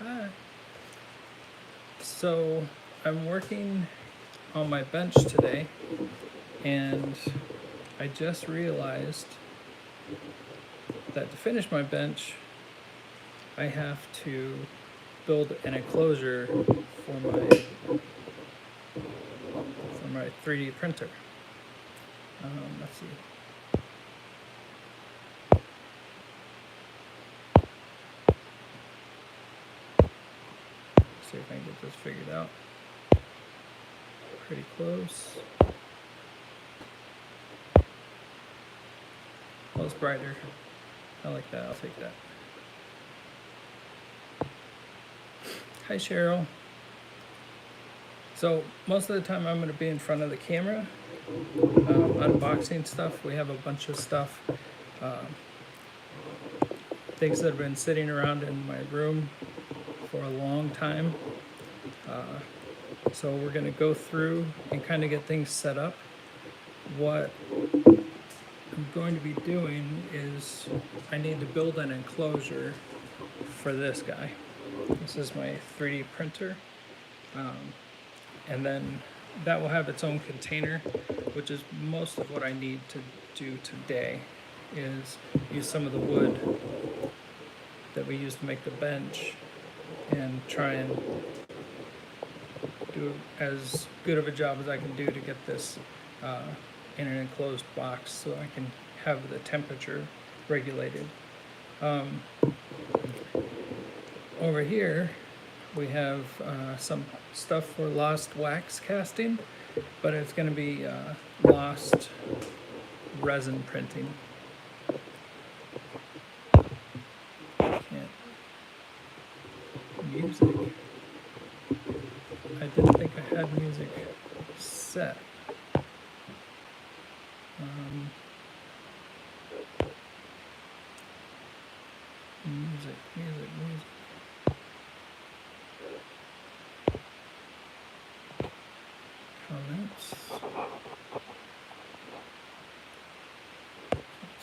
Hi. So I'm working on my bench today, and I just realized that to finish my bench, I have to build an enclosure for my 3D printer. Let's see. See if I can get this figured out. Pretty close. Oh, it's brighter. I like that. I'll take that. Hi, Cheryl. So most of the time I'm going to be in front of the camera, unboxing stuff. We have a bunch of stuff, things that have been sitting around in my room for a long time. So we're going to go through and kind of get things set up. What I'm going to be doing is I need to build an enclosure for this guy. This is my 3D printer. And then that will have its own container, which is most of what I need to do today, is use some of the wood that we use to make the bench and try and do as good of a job as I can do to get this in an enclosed box so I can have the temperature regulated. Over here we have some stuff for lost wax casting, but it's going to be lost resin printing. Music. I didn't think I had music set. Music. Comments.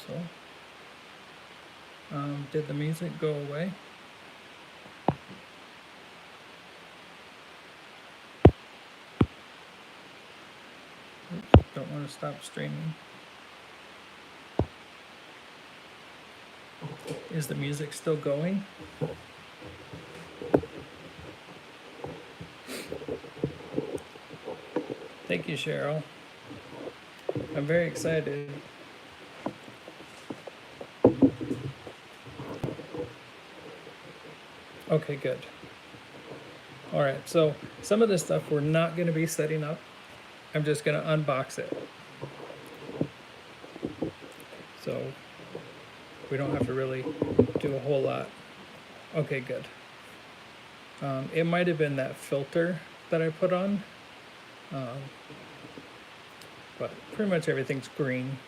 So, did the music go away? Oops, don't want to stop streaming. Is the music still going? Thank you, Cheryl. I'm very excited. Okay, good. All right, so some of this stuff we're not going to be setting up. I'm just going to unbox it. So we don't have to really do a whole lot. Okay, good. It might have been that filter that I put on. But pretty much everything's green.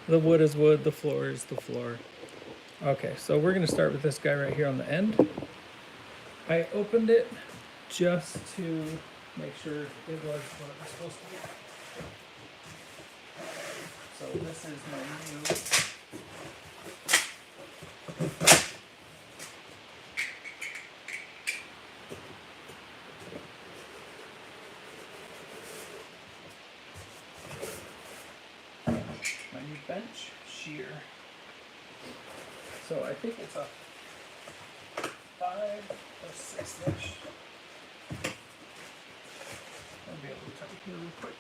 The wood is wood, the floor is the floor. Okay, so we're gonna start with this guy right here on the end. I opened it just to make sure it was what it was supposed to be. So this is my new bench shear. So I think it's a 5 or 6 inch. I'll be able to tuck it here real quick.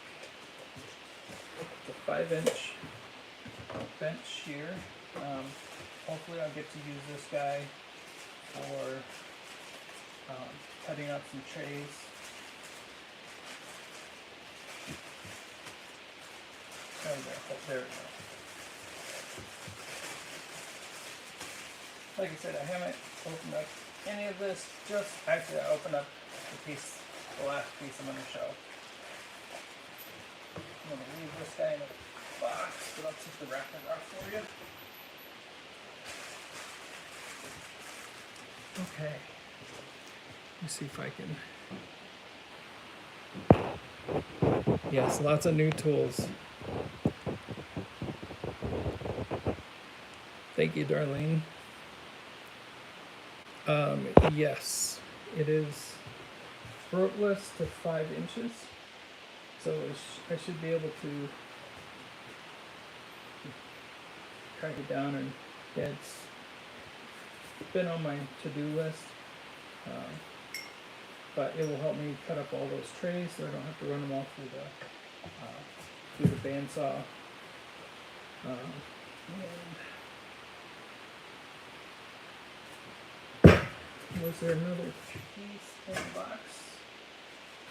It's a 5-inch bench shear. Hopefully I'll get to use this guy for cutting up some trays. There we go. Like I said, I haven't opened up any of this. Actually, I opened up the last piece I'm going to show. I'm going to leave this guy in a box, but I'll take the wrapping off for you. Okay. Let me see if I can. Yes, lots of new tools. Thank you, Darlene. Yes, it is throatless to 5 inches, so I should be able to track it down, and yeah, it's been on my to-do list, um, but it will help me cut up all those trays so I don't have to run them all through the bandsaw. And was there another piece in the box?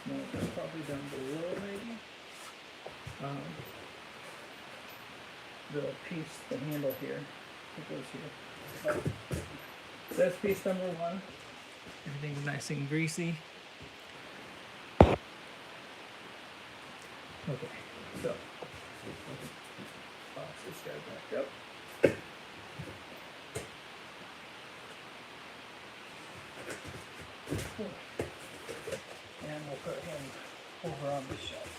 No, it's probably down below maybe. The piece, the handle here, it goes here. Oh. That's piece number 1. Everything's nice and greasy. Okay, so box this guy back up. And we'll put him over on the shelf.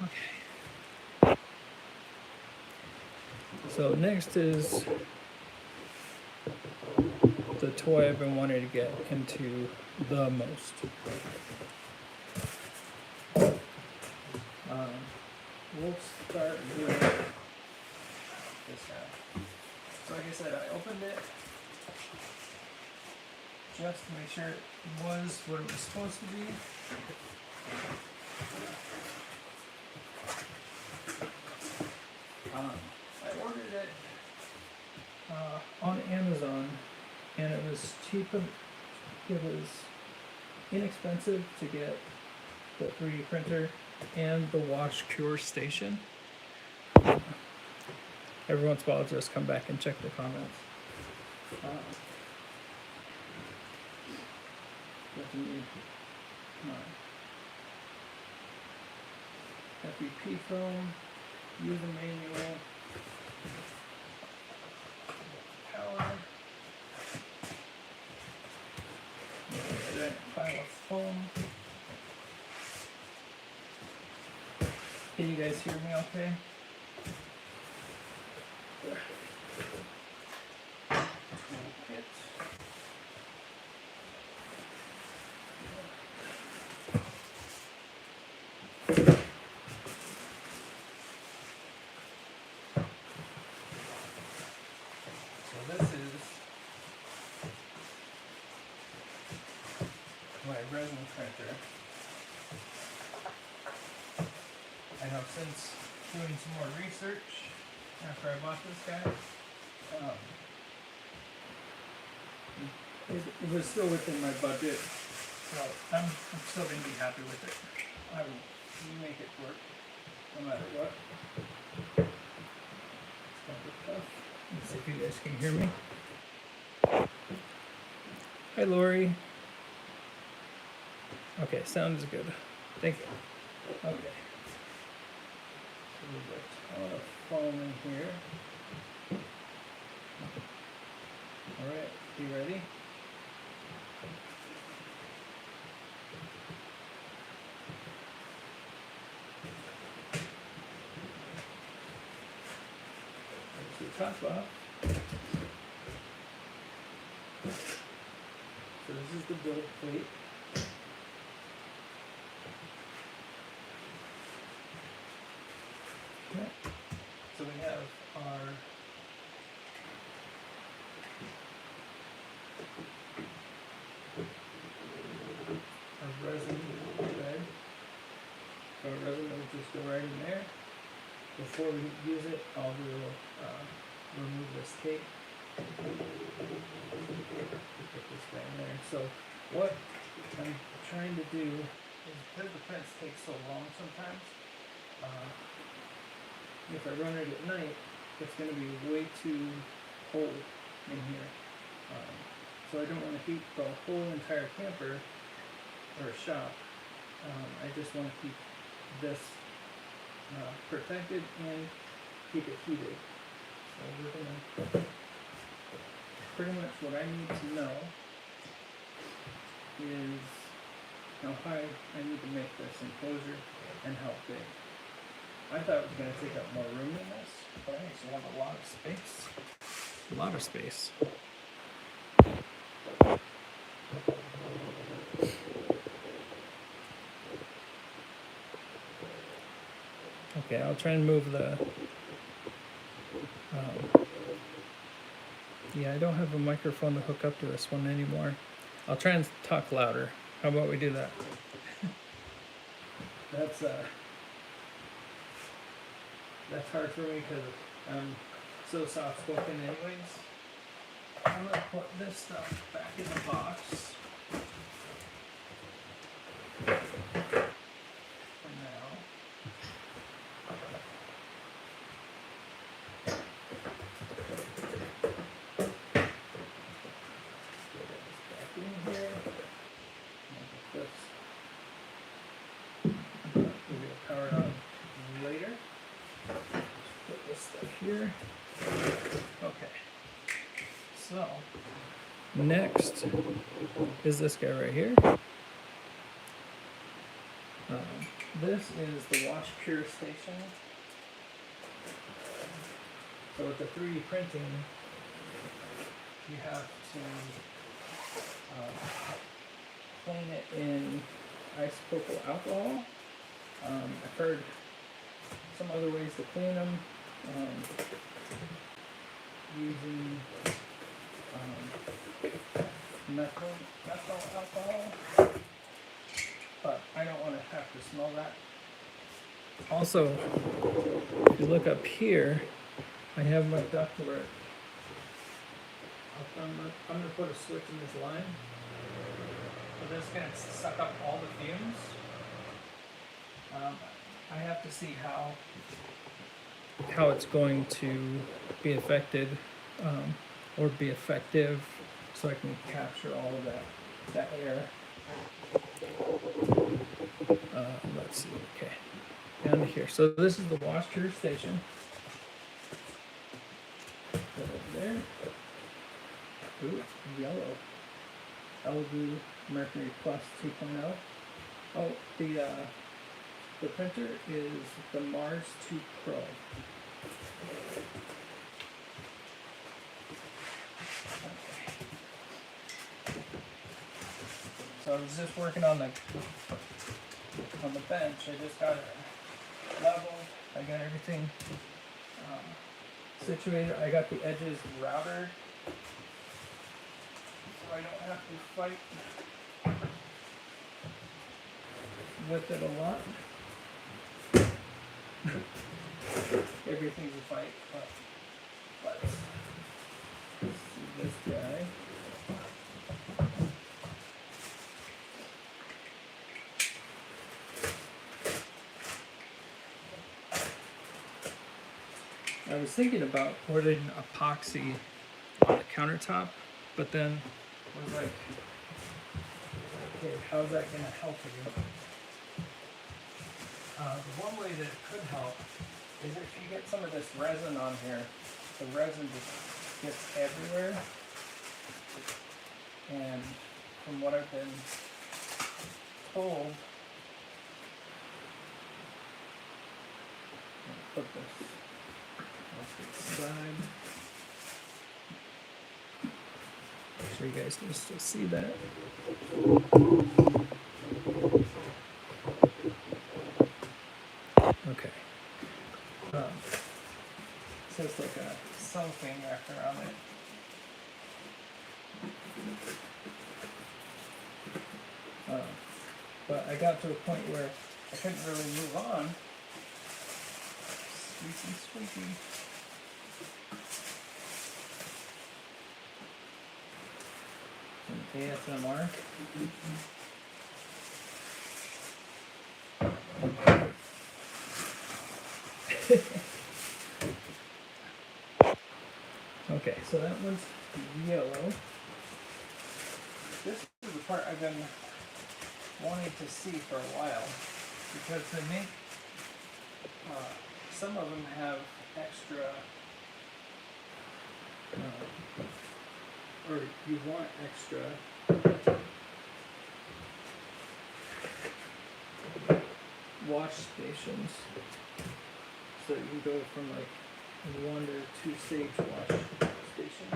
Okay. So next is the toy I've been wanting to get into the most. We'll start with this guy. So like I said, I opened it just to make sure it was what it was supposed to be. I ordered it on Amazon, and it was cheap. It was inexpensive to get the 3D printer and the wash cure station. Every once in a while, I'll just come back and check the comments. FEP foam, user manual, power, pile of foam. Can you guys hear me okay? So this is my resin printer. I know since doing some more research after I bought this guy, it was still within my budget, so I'm still going to be happy with it. I will make it work no matter what. It's kind of tough. Let's see if you guys can hear me. Hi, Lori. Okay, sounds good. Thank you. Okay. So we've got a lot of foam in here. Alright, you ready? Let's the top off. So this is the build plate. Okay. So we have our resin bed. So our resin will just go right in there. Before we use it, I'll remove this tape. Put this guy in there. So what I'm trying to do is, because the prints take so long sometimes, if I run it at night, it's going to be way too cold in here. So I don't want to heat the whole entire camper or shop. I just want to keep this protected and keep it heated. So we're going to, pretty much what I need to know is how high I need to make this enclosure and how big. I thought it was going to take up more room than this, but I actually have a lot of space. A lot of space. Okay, I'll try and move the... yeah, I don't have a microphone to hook up to this one anymore. I'll try and talk louder. How about we do that? That's hard for me because I'm so soft-spoken anyways. I'm gonna put this stuff back in the box for now. Back in here. This. We'll get powered on later. Put this stuff here. Okay. So, next is this guy right here. This is the wash cure station. So with the 3D printing, you have to clean it in isopropyl alcohol. I've heard some other ways to clean them, using methyl alcohol, but I don't want to have to smell that. Also, if you look up here, I have my ductwork. I'm going to put a switch in this line. So this is going to suck up all the fumes. I have to see how it's going to be affected, or be effective, so I can capture all of that air. Let's see, okay, down here. So this is the wash cure station. Put it there. Ooh, yellow. Elegoo Mercury Plus 2.0. Oh, the printer is the Mars 2 Pro. So I was just working on the bench. I just got it leveled. I got everything situated. I got the edges routed, so I don't have to fight with it a lot. Everything's a fight, but let's see this guy. I was thinking about putting epoxy on the countertop, but then I was like, okay, how's that going to help you? The one way that it could help is if you get some of this resin on here, the resin just gets everywhere. And from what I've been told, put this off to the side. Make sure you guys can still see that. Okay. So it's like a cellophane wrapper on it. But I got to a point where I couldn't really move on. Squeaky. ASMR. Okay, so that one's yellow. This is the part I've been wanting to see for a while, because they make some of them have extra, or you want extra wash stations. so you can go from like 1 to 2 stage wash station.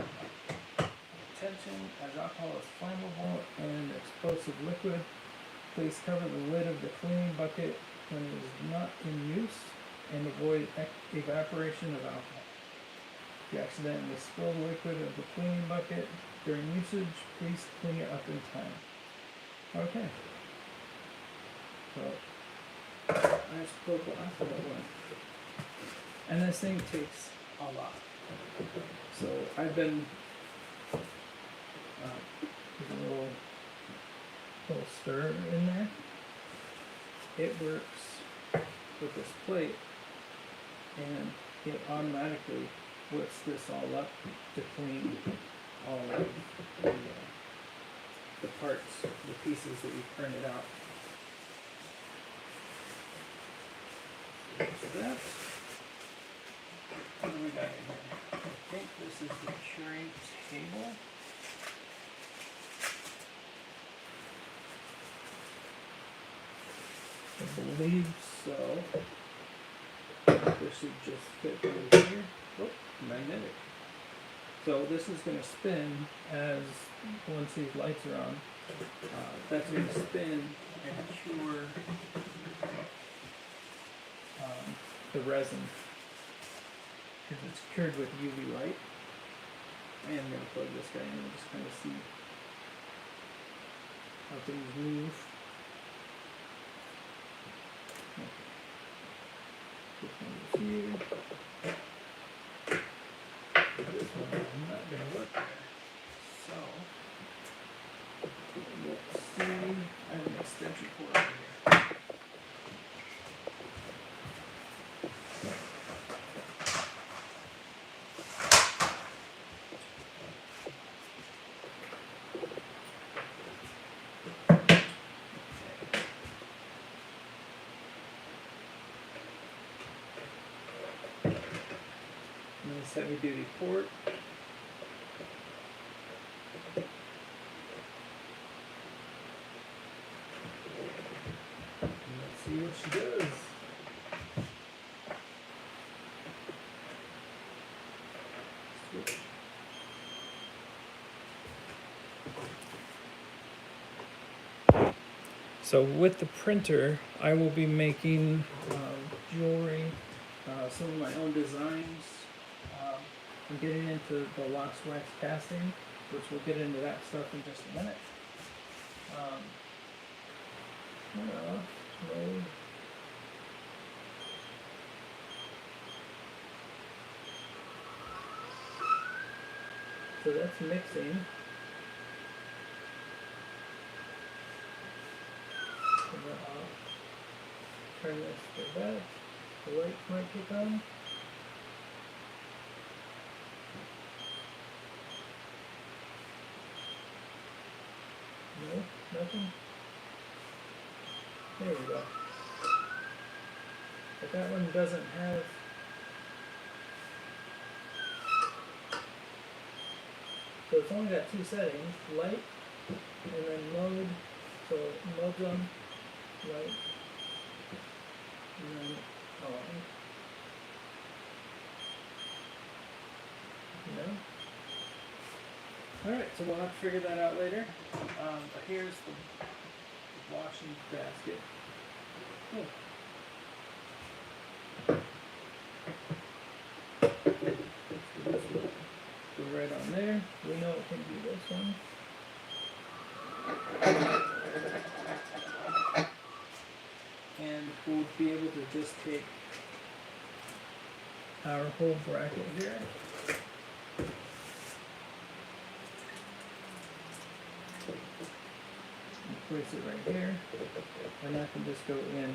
Attention, as alcohol is flammable and explosive liquid, please cover the lid of the cleaning bucket when it is not in use and avoid evaporation of alcohol. If you accidentally spill the liquid of the cleaning bucket during usage, please clean it up in time. Okay. So, I just pulled the off of that one. And this thing takes a lot. So, I've been there's a little stir in there. It works with this plate, and it automatically whips this all up to clean all of the parts, the pieces that you've printed out. So that's what do we got in here? I think this is the curing table. I believe so. This should just fit right here. Oh, magnetic. So this is going to spin as once these lights are on. That's going to spin and cure the resin because it's cured with UV light. And I'm going to plug this guy in and just kind of see how things move. This one is here. This one is not going to work there. So, let's see. I have an extension cord over here. This heavy duty port. Let's see what she does. Switch. So with the printer, I will be making jewelry, some of my own designs. I'm getting into the lost wax casting, which we'll get into that stuff in just a minute. So that's mixing. Turn this to that. The light might kick on. No, nothing. There we go. But that one doesn't have. So it's only got 2 settings, light and then mode. So mode's on, light, and then on. Alright, so we'll have to figure that out later. But here's the washing basket. Oh. This will go right on there. We know it can do this one. And we'll be able to just take our whole bracket here. Place it right here, and I can just go in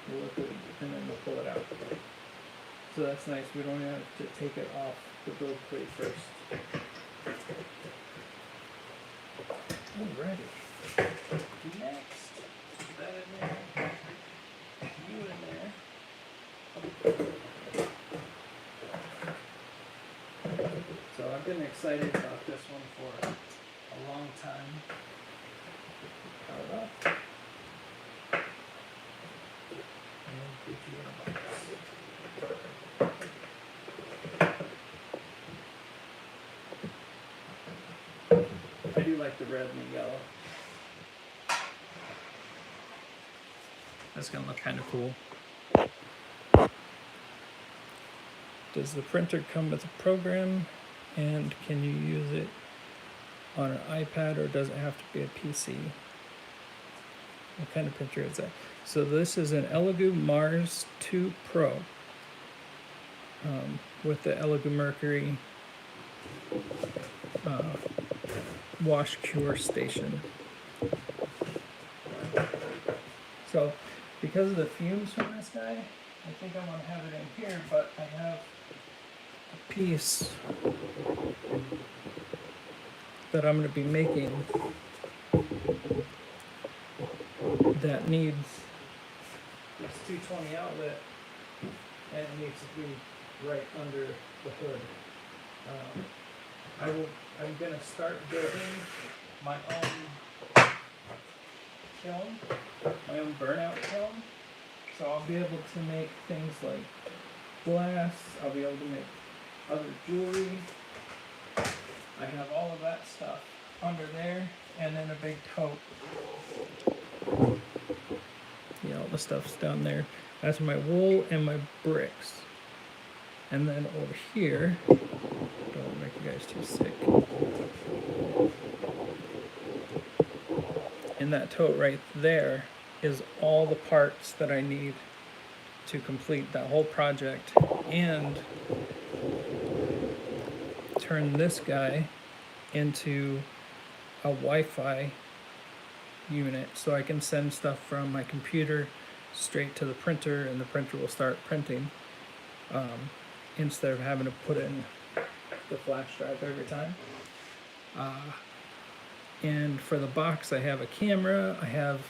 the liquid and then we'll pull it out. So that's nice, we don't have to take it off the build plate first. Alrighty. Next, put that in there, you in there. So I've been excited about this one for a long time. Power up. And get you in a box. like the red and the yellow. That's gonna look kind of cool. Does the printer come with a program, and can you use it on an iPad, or does it have to be a PC? What kind of printer is that? So this is an Elegoo Mars 2 Pro with the Elegoo Mercury wash cure station. So because of the fumes from this guy, I think I'm gonna have it in here, but I have a piece that I'm gonna be making that needs this 220 outlet, and it needs to be right under the hood. I'm gonna start building my own kiln, my own burnout kiln. So I'll be able to make things like glass, I'll be able to make other jewelry. I have all of that stuff under there, and then a big tote. Yeah, all the stuff's down there. That's my wool and my bricks. And then over here, don't make you guys too sick. In that tote right there is all the parts that I need to complete that whole project and turn this guy into a Wi-Fi unit, so I can send stuff from my computer straight to the printer, and the printer will start printing instead of having to put in the flash drive every time. And for the box, I have a camera, I have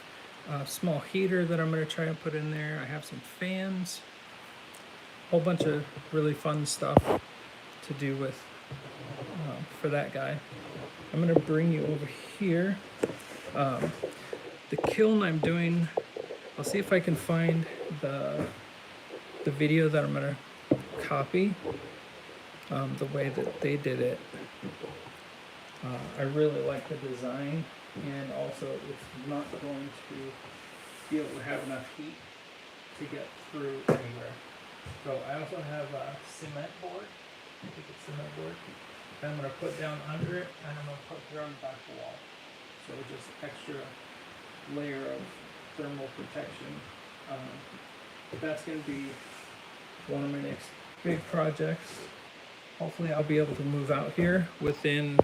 a small heater that I'm going to try and put in there, I have some fans, a whole bunch of really fun stuff to do with for that guy. I'm going to bring you over here. The kiln I'm doing, I'll see if I can find the video that I'm going to copy the way that they did it. I really like the design, and also it's not going to be able to have enough heat to get through anywhere. So I also have a cement board, I think it's cement board, that I'm going to put down under it, and I'm going to put it on the back wall. So just extra layer of thermal protection. That's going to be one of my next big projects. Hopefully I'll be able to move out here within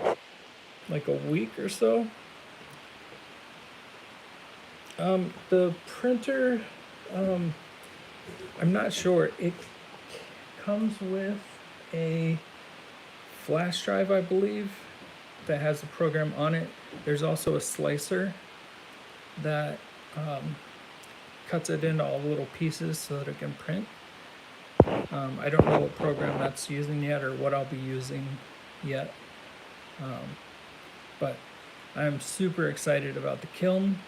like a week or so. The printer, I'm not sure. It comes with a flash drive, I believe, that has a program on it. There's also a slicer that cuts it into all little pieces so that it can print. I don't know what program that's using yet, or what I'll be using yet. But I'm super excited about the kiln.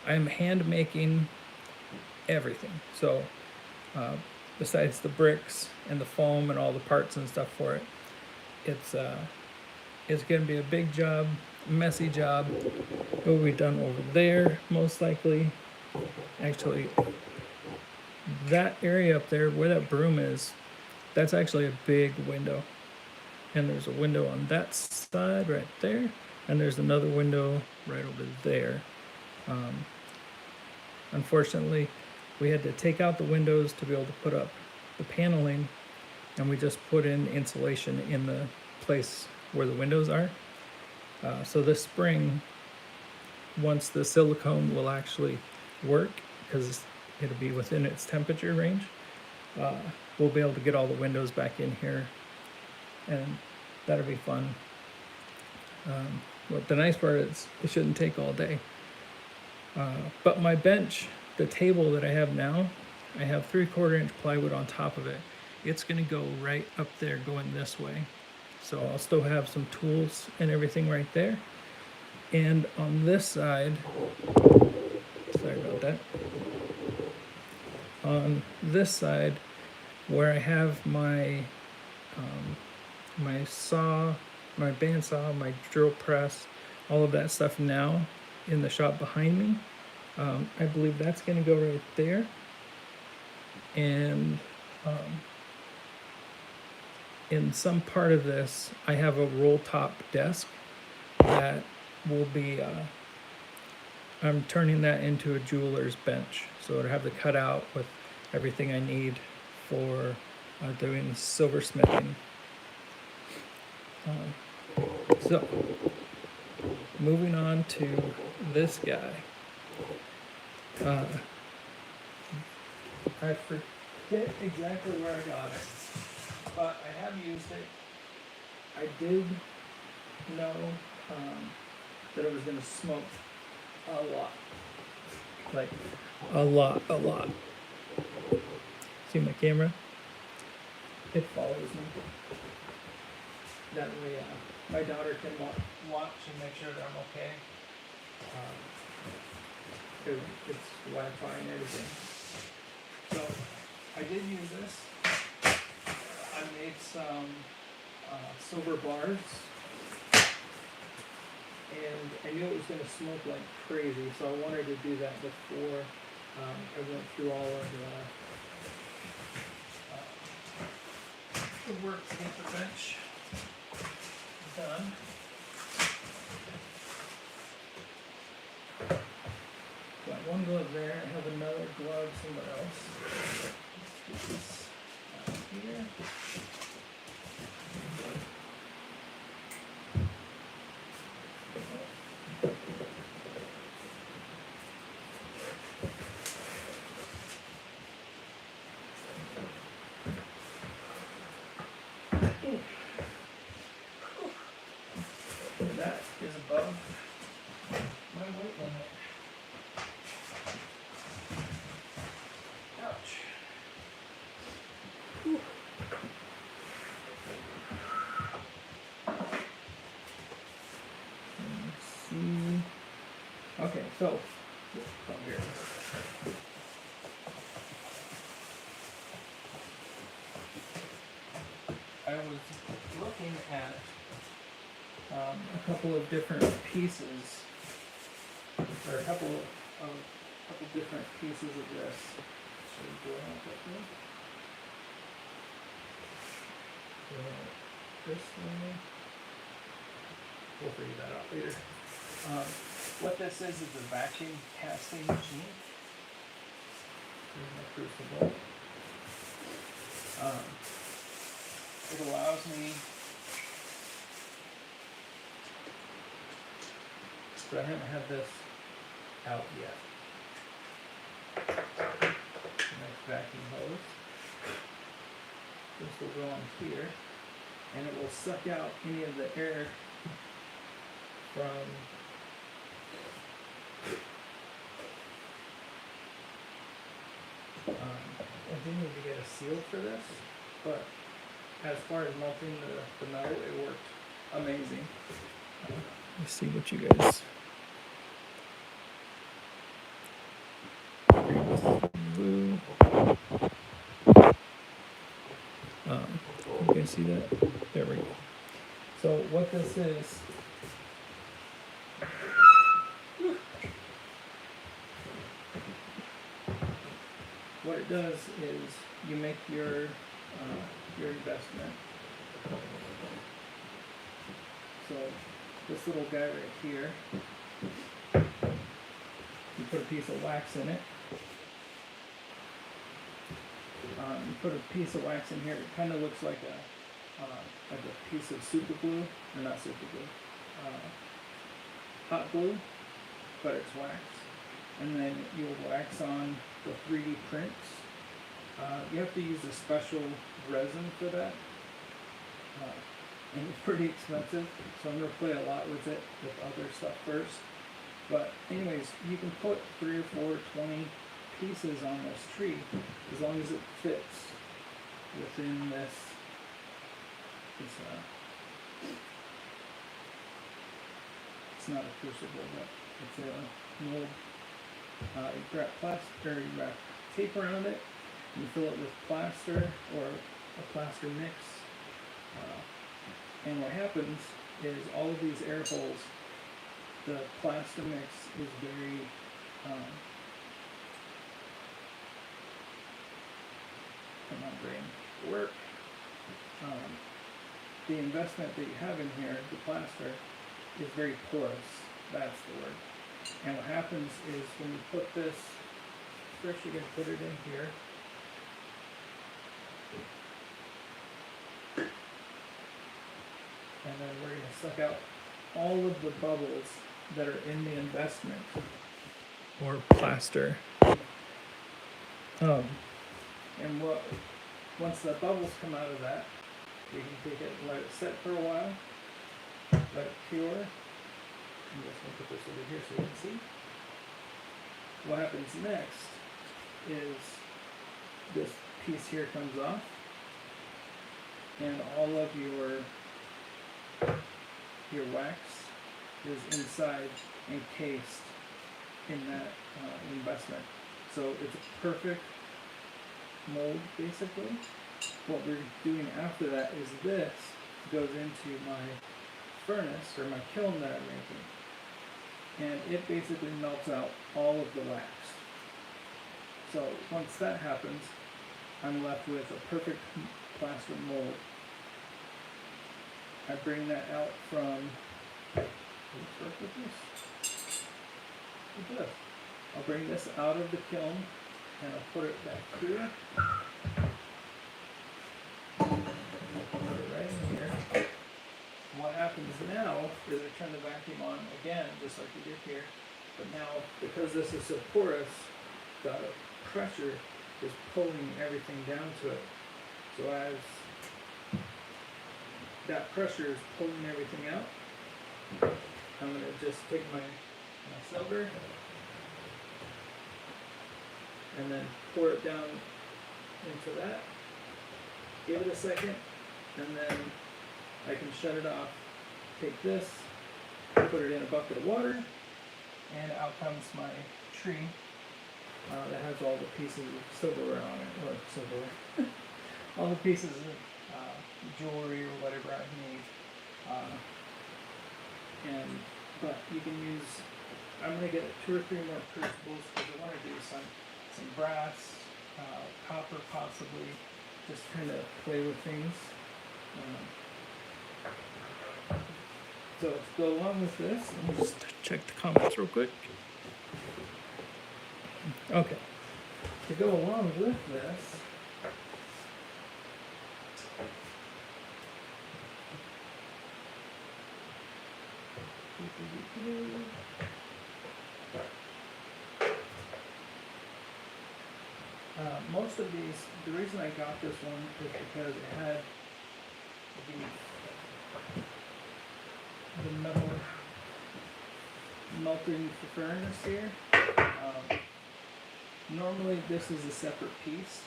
I'm hand making everything. So besides the bricks and the foam and all the parts and stuff for it, it's going to be a big job, messy job. It will be done over there most likely. Actually, that area up there where that broom is, that's actually a big window. And there's a window on that side right there, and there's another window right over there. Unfortunately, we had to take out the windows to be able to put up the paneling, and we just put in insulation in the place where the windows are. So this spring, once the silicone will actually work, because it'll be within its temperature range, we'll be able to get all the windows back in here, and that'll be fun. But the nice part is it shouldn't take all day. But my bench, the table that I have now, I have 3/4 inch plywood on top of it. It's gonna go right up there going this way. So I'll still have some tools and everything right there. And on this side, sorry about that. On this side, where I have my my saw my bandsaw, my drill press, all of that stuff now in the shop behind me. I believe that's going to go right there. And in some part of this, I have a roll top desk that will be, I'm turning that into a jeweler's bench. So it'll have the cutout with everything I need for doing silversmithing. So, moving on to this guy. I forget exactly where I got it, but I have used it. I did know that it was going to smoke a lot. Like, a lot. See my camera? It follows me. That way my daughter can watch and make sure that I'm okay. It's Wi-Fi and everything. So I did use this. I made some silver bars, and I knew it was going to smoke like crazy, so I wanted to do that before I went through all of the work to get the bench done. Got one glove there. I have another glove somewhere else. Let's get this out here. That is above my weight limit. Ouch. Whew. Let's see. Okay, so come here. I was looking at a couple of different pieces, or a couple different pieces of this. Should we go out that way? Go out this way. We'll figure that out later. What this is a vacuum casting machine. Here's my crucible. It allows me. But I haven't had this out yet. Nice vacuum hose. This will go on here, and it will suck out any of the air from I do need to get a seal for this, but as far as melting the metal, it worked amazing. Let's see what you guys. Blue. You guys see that? There we go. So what this is. What it does is you make your investment. So this little guy right here, you put a piece of wax in it. You put a piece of wax in here. It kind of looks like a piece of super glue, or not super glue, hot glue, but it's wax. And then you'll wax on the 3D prints. You have to use a special resin for that, and it's pretty expensive, so I'm going to play a lot with it with other stuff first. But anyways, you can put 3 or 4, 20 pieces on this tree as long as it fits within this it's not a crucible, but it's a mold. You wrap plaster, you wrap tape around it, and you fill it with plaster or a plaster mix. And what happens is all of these air holes, the plaster mix is very come on, brain, work. The investment that you have in here, the plaster, is very porous. That's the word. And what happens is when you put this, first you're going to put it in here. And then we're going to suck out all of the bubbles that are in the investment or plaster. And once the bubbles come out of that, you can take it and let it set for a while, let it cure. I'm just going to put this over here so you can see. What happens next is this piece here comes off, and all of your wax is inside encased in that investment. So it's a perfect mold, basically. What we're doing after that is this goes into my furnace or my kiln that I'm making, and it basically melts out all of the wax. So once that happens, I'm left with a perfect plaster mold. I bring that out from, let's work with this. I'll bring this out of the kiln and I'll put it back here. Put it right in here. What happens now is I turn the vacuum on again, just like we did here. But now, because this is so porous, the pressure is pulling everything down to it. So as that pressure is pulling everything out, I'm going to just take my silver and then pour it down into that. Give it a second, and then I can shut it off. Take this, put it in a bucket of water, and out comes my tree that has all the pieces of silverware on it, or silverware, all the pieces of jewelry or whatever I need. But you can use, I'm going to get 2 or 3 more crucibles because I want to do some brass, copper possibly, just kind of play with things. So to go along with this, let me just check the comments real quick. Okay, to go along with this, most of these, the reason I got this one is because it had the metal melting furnace here. Normally this is a separate piece,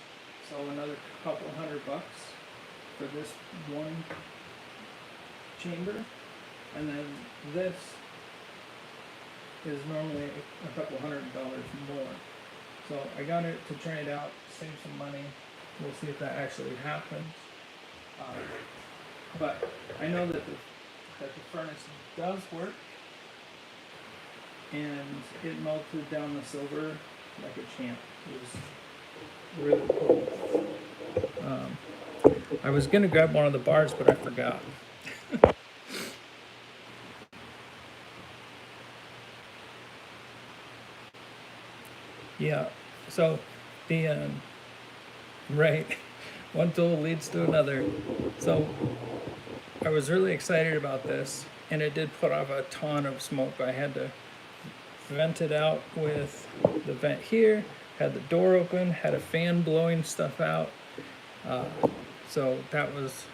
so another couple $100 for this one chamber, and then this is normally a couple $100 more. So I got it to try it out, save some money. We'll see if that actually happens. But I know that the furnace does work, and it melted down the silver like a champ. It was really cool. I was gonna grab one of the bars, but I forgot. Yeah, so the right, one tool leads to another. So I was really excited about this, and it did put off a ton of smoke. I had to vent it out with the vent here, had the door open, had a fan blowing stuff out. So that was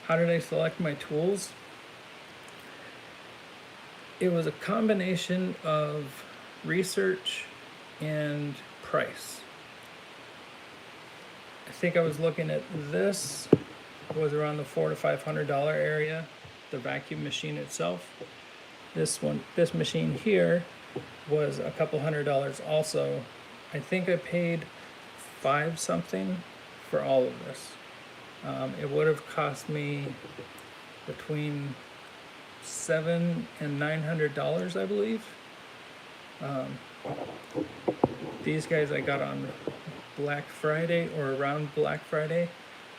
how did I select my tools? It was a combination of research and price. I think I was looking at this, was around the $400 to $500 area, the vacuum machine itself. This machine here was a couple $100 also. I think I paid $5 something for all of this. It would have cost me between $700 and $900, I believe. These guys I got on Black Friday or around Black Friday.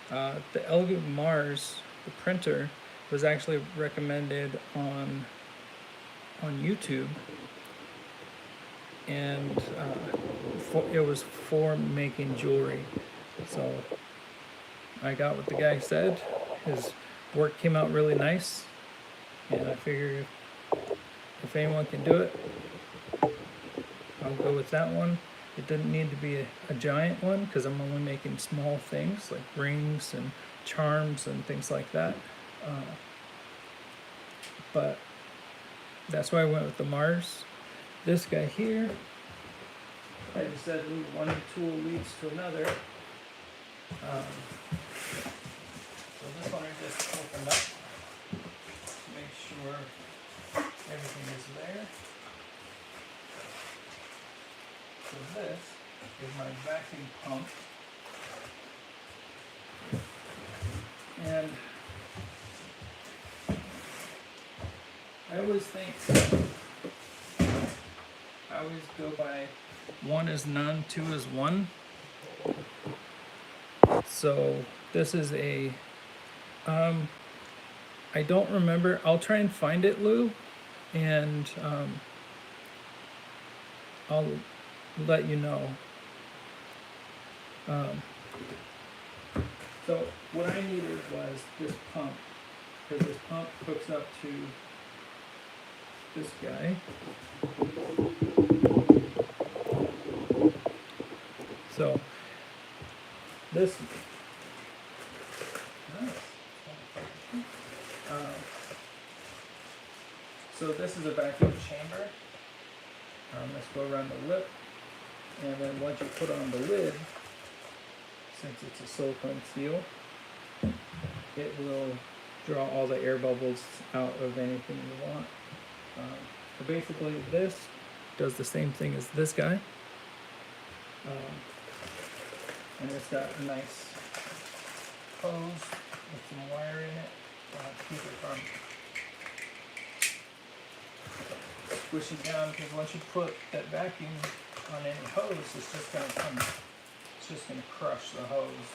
The Elegant Mars, the printer, was actually recommended on YouTube, and it was for making jewelry. So I got what the guy said. His work came out really nice, and I figured if anyone can do it, I'll go with that one. It didn't need to be a giant one because I'm only making small things like rings and charms and things like that. But that's why I went with the Mars. This guy here, I just said one tool leads to another. So this one I just opened up to make sure everything is there. So this is my vacuum pump. And I always go by 1 is none, 2 is 1. So this is a, I don't remember. I'll try and find it, Lou, and I'll let you know. So what I needed was this pump, because this pump hooks up to this guy. So this, so this is a vacuum chamber. Let's go around the lip, and then once you put on the lid, since it's a silicone seal, it will draw all the air bubbles out of anything you want. So basically this does the same thing as this guy. And it's got a nice hose with some wire in it to keep it from squishing down, because once you put that vacuum on any hose, it's just going to crush the hose.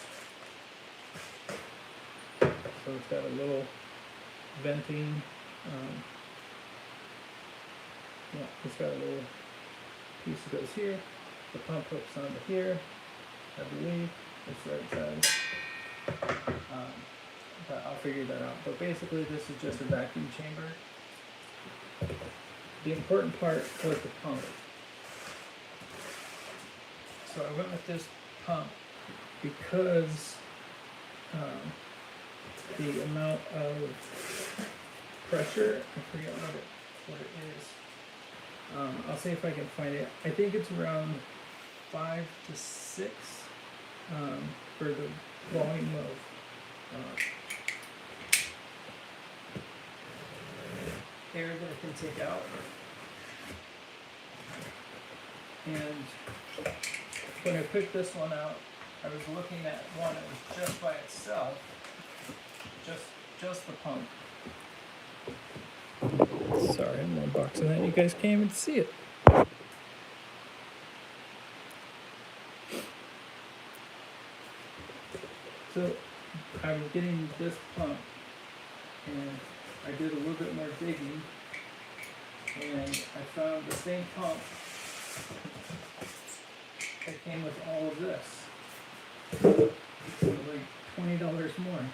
So it's got a little venting, it's got a little piece that goes here, the pump hooks onto here, I believe, it's right side, but I'll figure that out. But basically this is just a vacuum chamber. The important part was the pump. So I went with this pump because the amount of pressure, I forget what it is. I'll see if I can find it. I think it's around 5 to 6 for the volume of air that it can take out. And when I picked this one out, I was looking at one that was just by itself, just the pump. Sorry, I'm unboxing that. You guys can't even see it. So I'm getting this pump, and I did a little bit more digging, and I found the same pump that came with all of this. So like $20 more.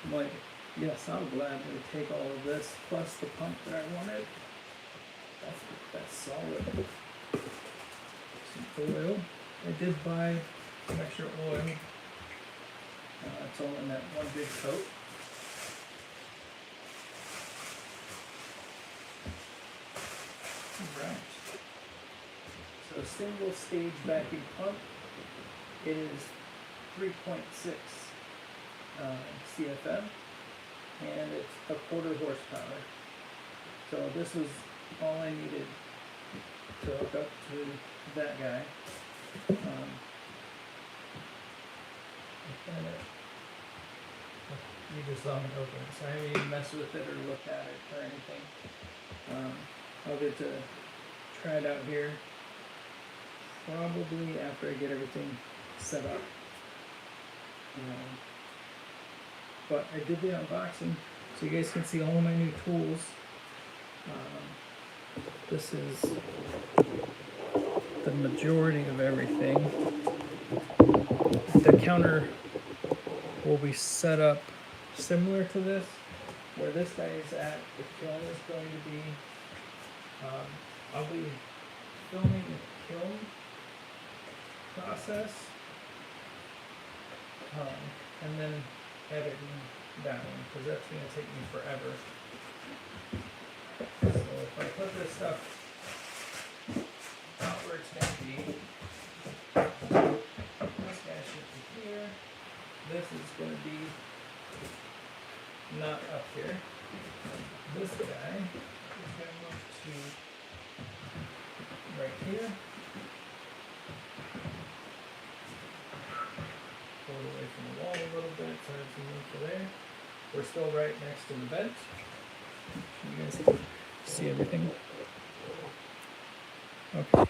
I'm like, yes, I'll gladly take all of this plus the pump that I wanted. That's solid. Some oil. I did buy some extra oil. It's all in that one big coat. Right. So single stage vacuum pump. It is 3.6 CFM, and it's a 1/4 horsepower. So this was all I needed to hook up to that guy. You just saw me open it, so I haven't even messed with it or looked at it or anything. I'll get to try it out here probably after I get everything set up. But I did the unboxing so you guys can see all of my new tools. This is the majority of everything. The counter will be set up similar to this. Where this guy is at, the kiln is going to be, I'll be filming the kiln process, and then editing that one, because that's going to take me forever. So if I put this stuff out where it's going to be, this guy should be here, this is going to be not up here. This guy is going to move to right here. Pull it away from the wall a little bit so it's move to there. We're still right next to the vent. You guys can see everything. Okay.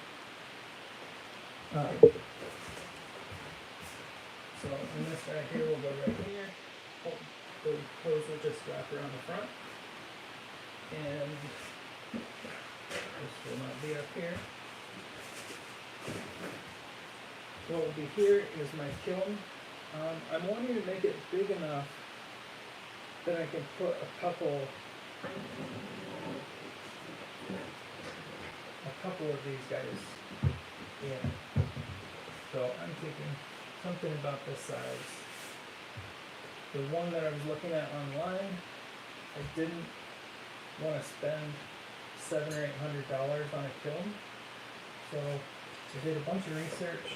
So in this guy here, we'll go right here. The hose will just wrap around the front, and this will not be up here. What will be here is my kiln. I'm wanting to make it big enough that I can put a couple of these guys in. So I'm thinking something about this size. The one that I was looking at online, I didn't want to spend $700 or $800 on a kiln, so I did a bunch of research,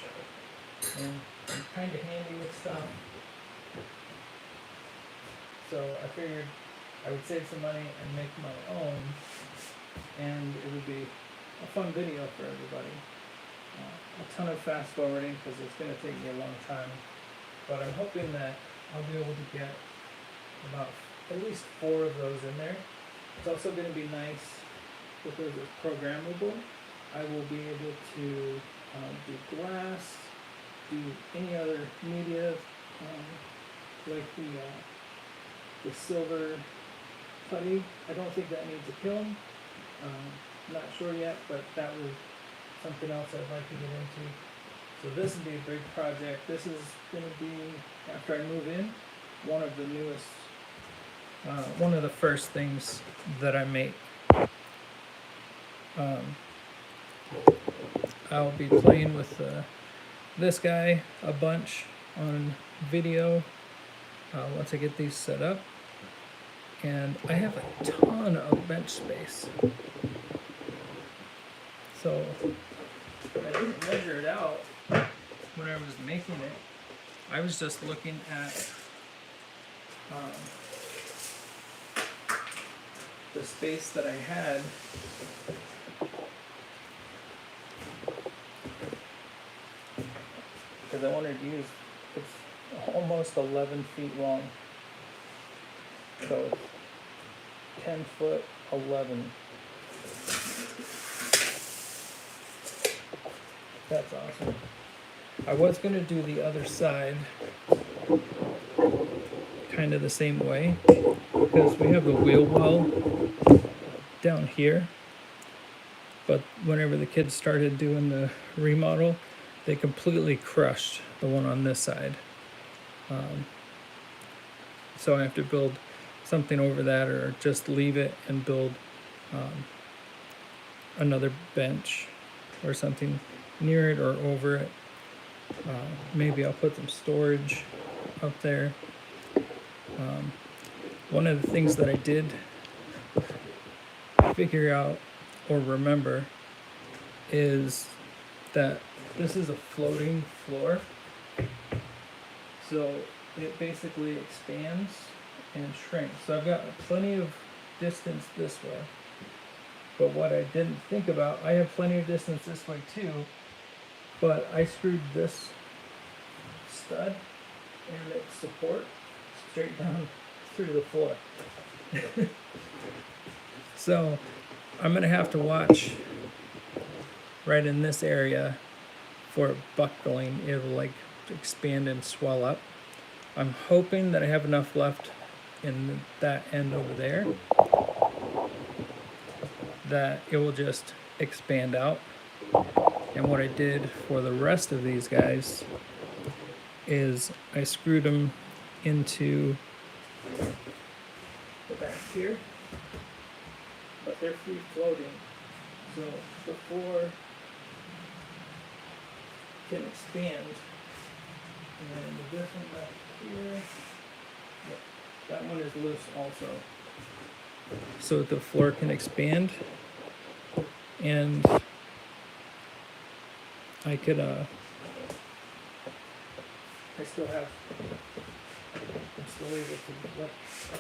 and I'm kind of handy with stuff. So I figured I would save some money and make my own, and it would be a fun video for everybody. A ton of fast forwarding because it's going to take me a long time, but I'm hoping that I'll be able to get about at least 4 of those in there. It's also going to be nice because it's programmable. I will be able to do glass, do any other media, like the silver putty. I don't think that needs a kiln. Not sure yet, but that was something else I'd like to get into. So this would be a big project. This is going to be, after I move in, one of the newest, one of the first things that I make. I'll be playing with this guy a bunch on video once I get these set up. And I have a ton of bench space. So I didn't measure it out when I was making it. I was just looking at the space that I had. Because I wanted to use, it's almost 11 feet long. So it's 10 foot 11. That's awesome. I was going to do the other side kind of the same way because we have the wheel well down here, but whenever the kids started doing the remodel, they completely crushed the one on this side. So I have to build something over that or just leave it and build another bench or something near it or over it. Maybe I'll put some storage up there. One of the things that I did figure out or remember is that this is a floating floor. So it basically expands and shrinks. So I've got plenty of distance this way. But what I didn't think about, I have plenty of distance this way too, but I screwed this stud and its support straight down through the floor. So I'm gonna have to watch right in this area for it buckling. It'll like expand and swell up. I'm hoping that I have enough left in that end over there that it will just expand out. And what I did for the rest of these guys is I screwed them into the back here, but they're free floating, so the floor can expand. And this one back here, yeah, that one is loose also, so the floor can expand. And I could I still able to let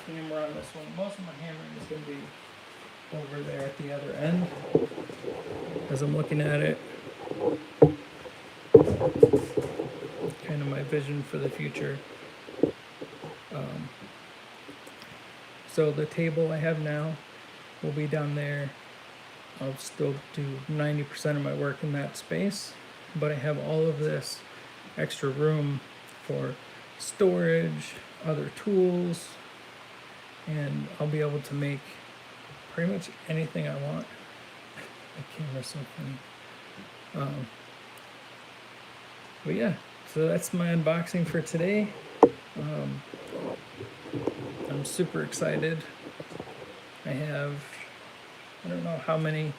hammer on this one. Most of my hammering is going to be over there at the other end as I'm looking at it. Kind of my vision for the future. So the table I have now will be down there. I'll still do 90% of my work in that space, but I have all of this extra room for storage, other tools, and I'll be able to make pretty much anything I want. The camera's so funny. But yeah, so that's my unboxing for today. I'm super excited. I don't know how many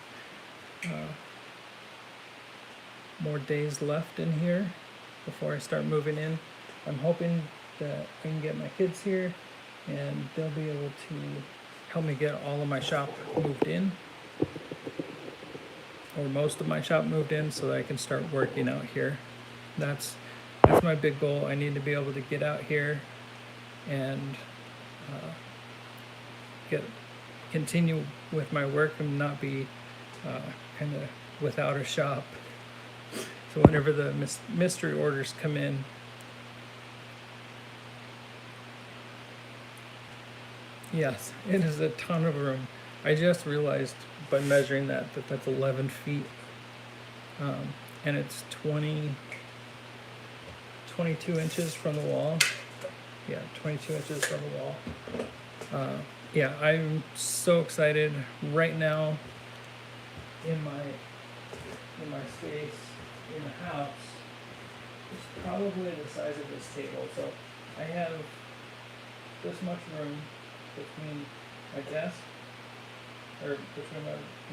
more days left in here before I start moving in. I'm hoping that I can get my kids here and they'll be able to help me get all of my shop moved in, or most of my shop moved in, so that I can start working out here. That's my big goal. I need to be able to get out here and continue with my work and not be kind of without a shop. So whenever the mystery orders come in, yes, it is a ton of room. I just realized by measuring that that's 11 feet, and it's 22 inches from the wall. Yeah, 22 inches from the wall. Yeah, I'm so excited right now in my space in the house. It's probably the size of this table. So I have this much room between my desk, or between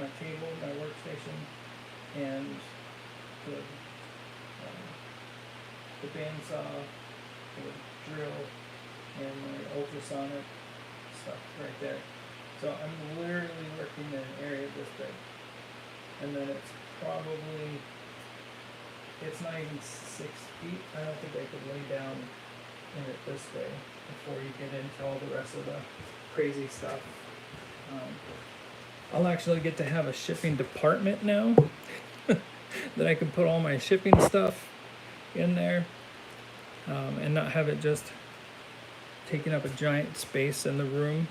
my table, my workstation, and the bandsaw, the drill, and my ultrasonic stuff right there. So I'm literally working in an area this big. And then it's not even 6 feet. I don't think I could lay down in it this way before you get into all the rest of the crazy stuff. I'll actually get to have a shipping department now that I can put all my shipping stuff in there, and not have it just taking up a giant space in the room.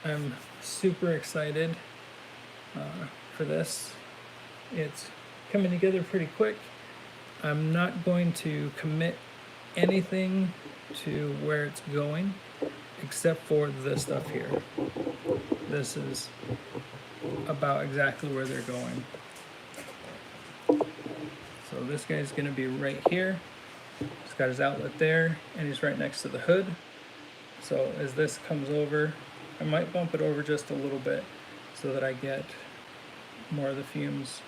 I'm super excited for this. It's coming together pretty quick. I'm not going to commit anything to where it's going except for this stuff here. This is about exactly where they're going. So this guy's going to be right here. He's got his outlet there, and he's right next to the hood. So as this comes over, I might bump it over just a little bit so that I get more of the fumes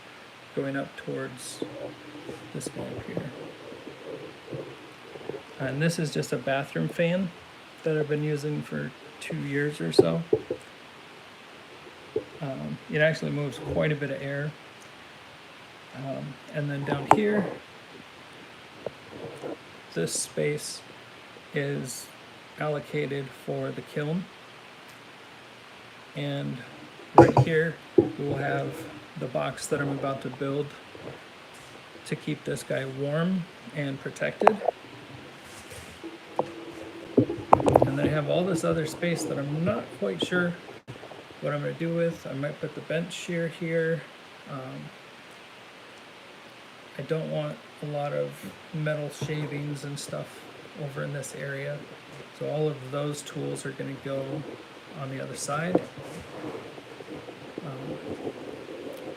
going up towards this guy up here. And this is just a bathroom fan that I've been using for 2 years or so. It actually moves quite a bit of air. And then down here, this space is allocated for the kiln. And right here, we'll have the box that I'm about to build to keep this guy warm and protected. have all this other space that I'm not quite sure what I'm going to do with. I might put the bench shear here. I don't want a lot of metal shavings and stuff over in this area. So all of those tools are going to go on the other side.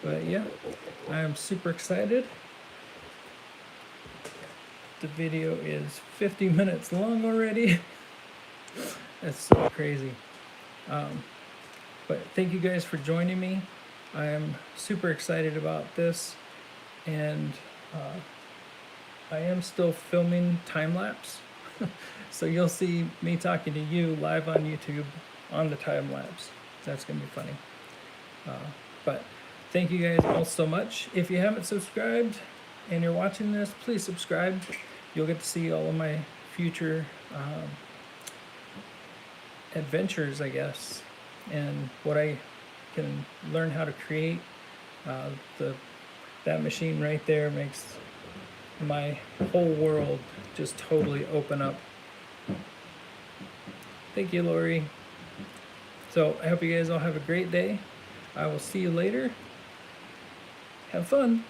But yeah, I am super excited. The video is 50 minutes long already. That's so crazy. But thank you guys for joining me. I am super excited about this, and I am still filming time-lapse. So you'll see me talking to you live on YouTube on the time-lapse. That's gonna be funny. But thank you guys all so much. If you haven't subscribed and you're watching this, please subscribe. You'll get to see all of my future adventures, I guess, and what I can learn how to create. That machine right there makes my whole world just totally open up. Thank you, Lori. So I hope you guys all have a great day. I will see you later. Have fun.